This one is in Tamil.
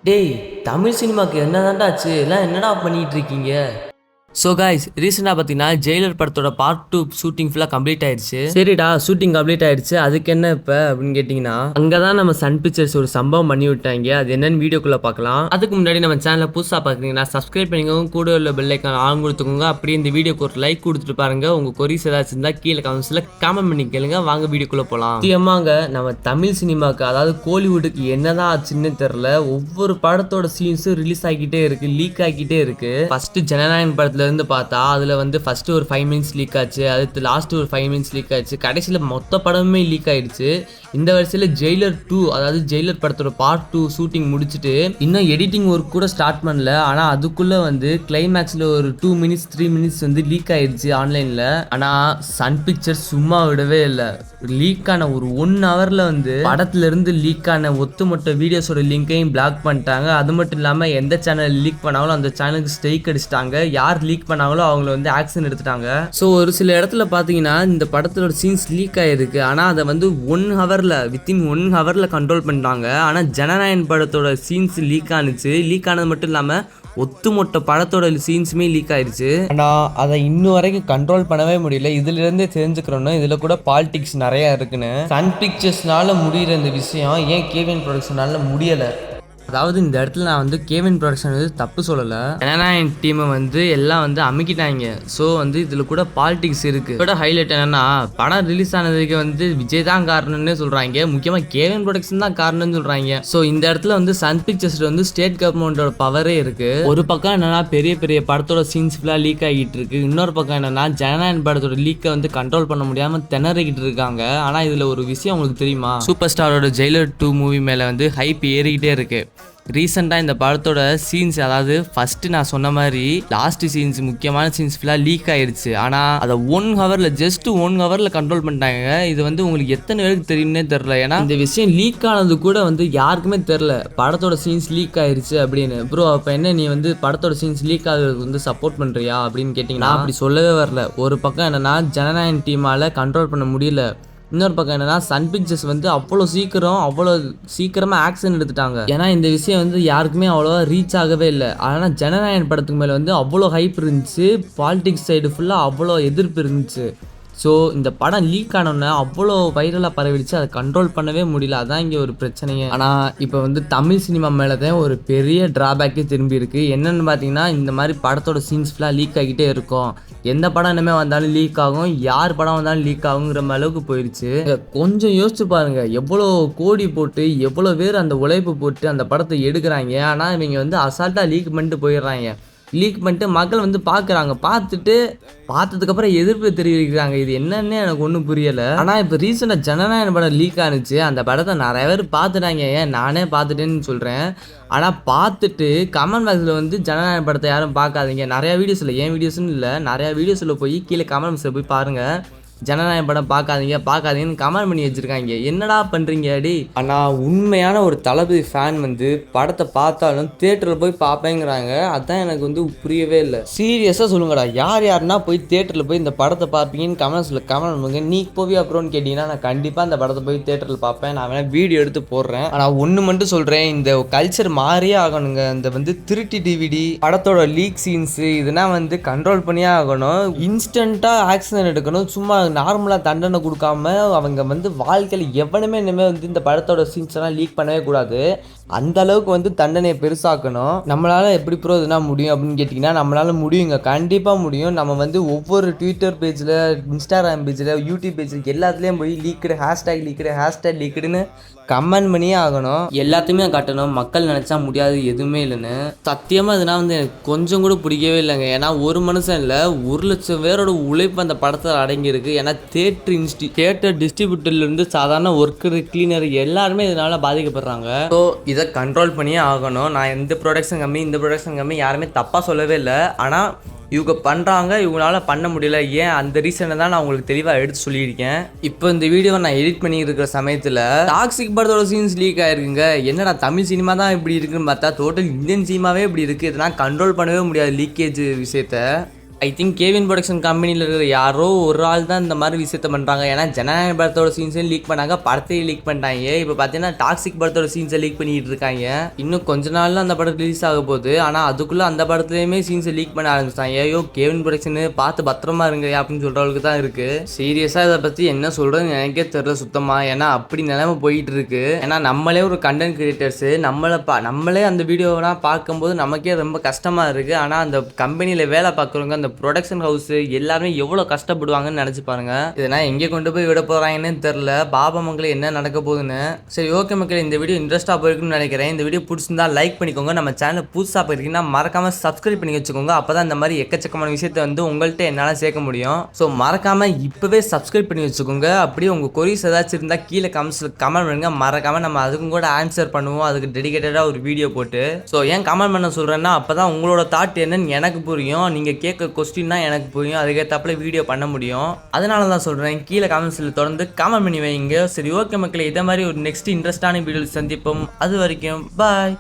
டேய், தமிழ் சினிமாக்கு என்னதான்டா ஆச்சு? எல்லாம் என்னடா பண்ணிட்டு இருக்கீங்க? ஸோ கைஸ், ரீசெண்டாக பார்த்தீங்கன்னா ஜெயிலர் படத்தோட பார்ட் 2 ஷூட்டிங் ஃபுல்லாக கம்ப்ளீட் ஆயிடுச்சு. சரிடா, ஷூட்டிங் கம்ப்ளீட் ஆயிடுச்சு, அதுக்கு என்ன இப்போ அப்படின்னு கேட்டிங்கன்னா, அங்கே தான் நம்ம சன் பிக்சர்ஸ் ஒரு சம்பவம் பண்ணி விட்டாங்க. அது என்னன்னு வீடியோக்குள்ளே பார்க்கலாம். அதுக்கு முன்னாடி நம்ம சேனலை புதுசாக பார்க்குறீங்கன்னா சப்ஸ்கிரைப் பண்ணிக்கோங்க, கூட உள்ள பெல் ஐக்கான் ஆன் கொடுத்துக்கோங்க. அப்படியே இந்த வீடியோக்கு ஒரு லைக் கொடுத்துட்டு பாருங்க. உங்கள் கொரிஸ் ஏதாச்சும் இருந்தால் கீழே கமெண்ட்ஸில் காமெண்ட் பண்ணி கேளுங்க. வாங்க வீடியோக்குள்ளே போகலாம். முக்கியமாக நம்ம தமிழ் சினிமாவுக்கு, அதாவது கோலிவுட்டுக்கு என்னதான் ஆச்சுன்னு தெரில. ஒவ்வொரு படத்தோட சீன்ஸும் ரிலீஸ் ஆகிக்கிட்டே இருக்கு, லீக் ஆகிக்கிட்டே இருக்கு. ஃபர்ஸ்ட் ஜனநாயகன் படத்துல இருந்து பார்த்தா அதுல வந்து ஃபர்ஸ்ட் ஒரு 5 மினிட்ஸ் லீக் ஆச்சு, அடுத்து லாஸ்ட் ஒரு 5 மினிட்ஸ் லீக் ஆச்சு, கடைசியில் மொத்த படமுமே லீக் ஆயிடுச்சு. இந்த வருஷத்துல ஜெயிலர் 2, அதாவது ஜெயிலர் படத்தோட பார்ட் 2 ஷூட்டிங் முடிச்சுட்டு இன்னும் எடிட்டிங் ஒர்க் கூட ஸ்டார்ட் பண்ணல. ஆனா அதுக்குள்ள வந்து கிளைமேக்ஸ்ல ஒரு 2 மினிட்ஸ் 3 மினிட்ஸ் வந்து லீக் ஆயிடுச்சு ஆன்லைன்ல. ஆனா சன் பிக்சர்ஸ் சும்மா விடவே இல்லை. லீக் ஆன ஒரு 1 ஹவர்ல வந்து படத்துல இருந்து லீக் ஆன ஒத்துமொத்த வீடியோஸோட லிங்கையும் பிளாக் பண்ணிட்டாங்க. அது மட்டும் இல்லாம எந்த சேனல் லீக் பண்ணாங்களோ அந்த சேனலுக்கு ஸ்ட்ரைக் அடிச்சிட்டாங்க. யார் லீக் பண்ணாங்களோ அவங்கள வந்து ஆக்ஷன் எடுத்துட்டாங்க. ஸோ ஒரு சில இடத்துல பார்த்தீங்கன்னா இந்த படத்தோட சீன்ஸ் லீக் ஆயிருக்கு. ஆனால் அதை வந்து 1 ஹவரில் வித்தின் 1 ஹவரில் கண்ட்ரோல் பண்ணிட்டாங்க. ஆனால் ஜனநாயகன் படத்தோட சீன்ஸ் லீக் ஆனிச்சு. லீக் ஆனது மட்டும் இல்லாமல் ஒத்துமொட்ட படத்தோட சீன்ஸுமே லீக் ஆயிடுச்சு. ஆனால் அதை இன்னும் வரைக்கும் கண்ட்ரோல் பண்ணவே முடியல. இதுலேருந்தே தெரிஞ்சுக்கிறோன்னா இதில் கூட பாலிடிக்ஸ் நிறையா இருக்குன்னு. சன் பிக்சர்ஸ்னால முடிகிற இந்த விஷயம் ஏன் கேவின் ப்ரொடக்ஷனால முடியலை? அதாவது இந்த இடத்துல நான் வந்து கேவின் ப்ரொடக்ஷன் வந்து தப்பு சொல்லலை. ஜனநாயகன் டீமை வந்து எல்லாம் வந்து அமுக்கிட்டாங்க. ஸோ வந்து இதில் கூட பாலிடிக்ஸ் இருக்குது. இதோட ஹைலைட் என்னன்னா, படம் ரிலீஸ் ஆனதுக்கு வந்து விஜய் தான் காரணம்னு சொல்கிறாங்க. முக்கியமாக கேவின் ப்ரொடக்ஷன் தான் காரணம்னு சொல்கிறாங்க. ஸோ இந்த இடத்துல வந்து சன் பிக்சர்ஸ் வந்து ஸ்டேட் கவர்மெண்டோட பவரே இருக்குது. ஒரு பக்கம் என்னன்னா பெரிய பெரிய படத்தோட சீன்ஸ் ஃபுல்லாக லீக் ஆகிட்டு இருக்கு. இன்னொரு பக்கம் என்னன்னா ஜனநாயகன் படத்தோட லீக்கை வந்து கண்ட்ரோல் பண்ண முடியாமல் திணறிக்கிட்டு இருக்காங்க. ஆனால் இதில் ஒரு விஷயம் உங்களுக்கு தெரியுமா? சூப்பர் ஸ்டாரோட ஜெயிலர் 2 மூவி மேலே வந்து ஹைப் ஏறிக்கிட்டே இருக்கு. ரீசெண்டாக இந்த படத்தோட சீன்ஸ், அதாவது ஃபஸ்ட்டு நான் சொன்ன மாதிரி லாஸ்ட் சீன்ஸ், முக்கியமான சீன்ஸ் ஃபுல்லாக லீக் ஆயிடுச்சு. ஆனால் அதை 1 ஹவரில், ஜஸ்ட் 1 ஹவரில் கண்ட்ரோல் பண்ணிட்டாங்க. இது வந்து உங்களுக்கு எத்தனை பேருக்கு தெரியும்னே தெரில. ஏன்னா இந்த விஷயம் லீக் ஆனது கூட வந்து யாருக்குமே தெரில, படத்தோட சீன்ஸ் லீக் ஆயிடுச்சு அப்படின்னு. ப்ரோ அப்போ என்ன நீ வந்து படத்தோட சீன்ஸ் லீக் ஆகுறதுக்கு வந்து சப்போர்ட் பண்ணுறியா அப்படின்னு கேட்டிங்கன்னா அப்படி சொல்லவே வரல. ஒரு பக்கம் என்னென்னா ஜனநாயகன் டீமால் கண்ட்ரோல் பண்ண முடியல. இன்னொரு பக்கம் என்னன்னா சன் பிக்சர்ஸ் வந்து அவ்வளோ சீக்கிரமாக ஆக்ஷன் எடுத்துட்டாங்க. ஏன்னா இந்த விஷயம் வந்து யாருக்குமே அவ்வளோவா ரீச் ஆகவே இல்லை. ஆனால் ஜனநாயகன் படத்துக்கு மேலே வந்து அவ்வளோ ஹைப் இருந்துச்சு. பாலிடிக்ஸ் சைடு ஃபுல்லாக அவ்வளோ எதிர்ப்பு இருந்துச்சு. ஸோ இந்த படம் லீக் ஆனோன்னே அவ்வளோ வைரலாக பரவிடுச்சு. அதை கண்ட்ரோல் பண்ணவே முடியல. அதான் இங்கே ஒரு பிரச்சனையே. ஆனால் இப்போ வந்து தமிழ் சினிமா மேலே தான் ஒரு பெரிய ட்ராபேக்கே திரும்பி இருக்கு. என்னென்னு பார்த்தீங்கன்னா, இந்த மாதிரி படத்தோட சீன்ஸ் ஃபுல்லாக லீக் ஆகிட்டே இருக்கும். எந்த படம் இனிமேல் வந்தாலும் லீக் ஆகும், யார் படம் வந்தாலும் லீக் ஆகுங்கிற அளவுக்கு போயிடுச்சு. கொஞ்சம் யோசிச்சு பாருங்க, எவ்வளோ கோடி போட்டு எவ்வளோ பேர் அந்த உழைப்பு போட்டு அந்த படத்தை எடுக்கிறாங்க. ஆனால் இவங்க வந்து அசால்ட்டாக லீக் பண்ணிட்டு போயிடுறாங்க. லீக் பண்ணிட்டு மக்கள் வந்து பார்க்குறாங்க, பார்த்ததுக்கப்புறம் எதிர்ப்பு தெரிவிக்கிறாங்க. இது என்னன்னு எனக்கு ஒன்றும் புரியலை. ஆனால் இப்போ ரீசெண்டாக ஜனநாயகன் படம் லீக் ஆனிச்சு. அந்த படத்தை நிறைய பேர் பார்த்துட்டாங்க. ஏன் நானே பார்த்துட்டேன்னு சொல்கிறேன். ஆனால் பார்த்துட்டு கமெண்ட் பாக்ஸில் வந்து ஜனநாயகன் படத்தை யாரும் பார்க்காதீங்க. நிறையா வீடியோஸில், ஏன் வீடியோஸ்னு இல்லை, நிறையா வீடியோஸில் போய் கீழே கமெண்ட் பாக்ஸில் போய் பாருங்கள். ஜனநாயக படம் பார்க்காதீங்கன்னு கமெண்ட் பண்ணி வச்சுருக்காங்க. என்னடா பண்ணுறீங்க அடி? ஆனால் உண்மையான ஒரு தளபதி ஃபேன் வந்து படத்தை பார்த்தாலும் தியேட்டரில் போய் பார்ப்பேங்கிறாங்க. அதுதான் எனக்கு வந்து புரியவே இல்லை. சீரியஸாக சொல்லுங்கடா, யாருன்னா போய் தியேட்டரில் போய் இந்த படத்தை பார்ப்பீங்கன்னு கமெண்ட்ஸில் கமெண்ட் பண்ணுங்க. நீ போவியா அப்புறம்னு கேட்டிங்கன்னா நான் கண்டிப்பாக அந்த படத்தை போய் தியேட்டரில் பார்ப்பேன். நான் வேணால் வீடியோ எடுத்து போடுறேன். ஆனால் ஒன்று மட்டும் சொல்கிறேன், இந்த கல்ச்சர் மாறியே ஆகணுங்க. இந்த வந்து திருட்டி டிவிடி படத்தோட லீக் சீன்ஸு இதெல்லாம் வந்து கண்ட்ரோல் பண்ணியே ஆகணும். இன்ஸ்டண்ட்டாக ஆக்ஷன் எடுக்கணும். சும்மா நார்மலாக தண்டனை கொடுக்காம அவங்க வந்து வாழ்க்கையில் எவனுமே இனிமேல் வந்து இந்த படத்தோட சீன்ஸ் எல்லாம் லீக் பண்ணவே கூடாது. அந்த அளவுக்கு வந்து தண்டனையை பெருசாக்கணும். நம்மளால் எப்படி ப்ரோ இதுனா முடியும் அப்படின்னு கேட்டிங்கன்னா நம்மளால் முடியுங்க, கண்டிப்பாக முடியும். நம்ம வந்து ஒவ்வொரு ட்விட்டர் பேஜில், இன்ஸ்டாகிராம் பேஜில், யூடியூப் பேஜில் எல்லாத்துலேயும் போய் ஹேஷ்டேக் லீக்குடுன்னு கமெண்ட் பண்ணியே ஆகணும். எல்லாத்தையுமே காட்டணும். மக்கள் நினச்சா முடியாது எதுவுமே இல்லைன்னு. சத்தியமாக இதுனா வந்து எனக்கு கொஞ்சம் கூட பிடிக்கவே இல்லைங்க. ஏன்னா ஒரு மனுஷன் இல்லை, 1,00,000 பேரோட உழைப்பு அந்த படத்தில் அடங்கியிருக்கு. ஏன்னா தியேட்டர் டிஸ்ட்ரிபியூட்டர்லேருந்து சாதாரண ஒர்க்கர், கிளீனர் எல்லாருமே இதனால் பாதிக்கப்படுறாங்க. ஸோ இதை கண்ட்ரோல் பண்ணியே ஆகணும். நான் இந்த ப்ரொடக்ஷன் கம்மி யாருமே தப்பாக சொல்லவே இல்லை. ஆனால் இவங்க பண்ணுறாங்க, இவங்களால பண்ண முடியல. ஏன் அந்த ரீசனை தான் நான் உங்களுக்கு தெளிவாக எடுத்து சொல்லியிருக்கேன். இப்போ இந்த வீடியோவை நான் எடிட் பண்ணிட்டு இருக்கிற சமயத்தில் டாக்ஸிக் படத்தோட சீன்ஸ் லீக் ஆயிருக்குங்க. என்னடா தமிழ் சினிமா தான் இப்படி இருக்குன்னு பார்த்தா டோட்டல் இந்தியன் சினிமாவே இப்படி இருக்குது. இதெல்லாம் கண்ட்ரோல் பண்ணவே முடியாது லீக்கேஜ் விஷயத்த. ஐ திங்க் கேவின் ப்ரொடக்ஷன் கம்பெனியில் இருக்கிற யாரோ ஒரு ஆள் தான் இந்த மாதிரி விஷயத்த பண்ணுறாங்க. ஏன்னா ஜனநாயக படத்தோட சீன்ஸையும் லீக் பண்ணாங்க, படத்தையும் லீக் பண்ணிட்டாங்க. இப்போ பார்த்தீங்கன்னா டாக்ஸிக் படத்தோட சீன்ஸை லீக் பண்ணிட்டு இருக்காங்க. இன்னும் கொஞ்ச நாள்ல அந்த படம் ரிலீஸ் ஆக போகுது. ஆனால் அதுக்குள்ளே அந்த படத்துலையுமே சீன்ஸை லீக் பண்ண ஆரம்பிச்சிட்டாங்க. ஐயோ கேவின் ப்ரொடக்ஷனு பார்த்து பத்திரமா இருங்க அப்படின்னு சொல்கிறவங்களுக்கு தான் இருக்குது. சீரியஸாக இதை பற்றி என்ன சொல்கிறதுன்னு எனக்கே தெரியல சுத்தமாக. ஏன்னா அப்படி நிலைமை போயிட்டு இருக்கு. ஏன்னா நம்மளே ஒரு கண்டென்ட் கிரியேட்டர்ஸு, நம்மளே அந்த வீடியோலாம் பார்க்கும்போது நமக்கே ரொம்ப கஷ்டமாக இருக்குது. ஆனால் அந்த கம்பெனியில் வேலை பார்க்குறவங்க, அந்த ப்ரொடக்ஷன் ஹவுஸ் எல்லாருமே எவ்வளோ கஷ்டப்படுவாங்கன்னு நினச்சி பாருங்க. இதெல்லாம் எங்கே கொண்டு போய் விட போகிறாங்கன்னு தெரில. பாபா மக்கள் என்ன நடக்க போகுதுன்னு. சரி ஓகே மக்கள், இந்த வீடியோ இன்ட்ரெஸ்ட்டாக போயிருக்குன்னு நினைக்கிறேன். இந்த வீடியோ பிடிச்சிருந்தா லைக் பண்ணிக்கோங்க. நம்ம சேனல் புதுசாக போயிருக்கீங்கன்னா மறக்காமல் சப்ஸ்கிரைப் பண்ணி வச்சுக்கோங்க. அப்போ தான் இந்த மாதிரி எக்கச்சக்கமான விஷயத்தை வந்து உங்கள்கிட்ட என்னால் சேர்க்க முடியும். ஸோ மறக்காமல் இப்போவே சப்ஸ்கிரைப் பண்ணி வச்சுக்கோங்க. அப்படியே உங்கள் கொரிஸ் ஏதாச்சும் இருந்தால் கீழே கமெண்ட்ஸில் கமெண்ட் பண்ணுங்க. மறக்காமல் நம்ம அதுக்கும் கூட ஆன்சர் பண்ணுவோம், அதுக்கு டெடிகேட்டடாக ஒரு வீடியோ போட்டு. ஸோ ஏன் கமெண்ட் பண்ண சொல்கிறேன்னா அப்போ தான் உங்களோட தாட் என்னன்னு எனக்கு புரியும். நீங்கள் கேட்க கொஸ்டின்னா எனக்கு புரியும், அதுக்கேற்றப்பல வீடியோ பண்ண முடியும். அதனால தான் சொல்கிறேன், கீழே கமெண்ட்ஸில் தொடர்ந்து கமெண்ட் பண்ணி வைங்க. சரி ஓகே மக்களே, இதே மாதிரி ஒரு நெக்ஸ்ட் இன்ட்ரெஸ்டான வீடியோ சந்திப்போம். அது வரைக்கும் பாய்.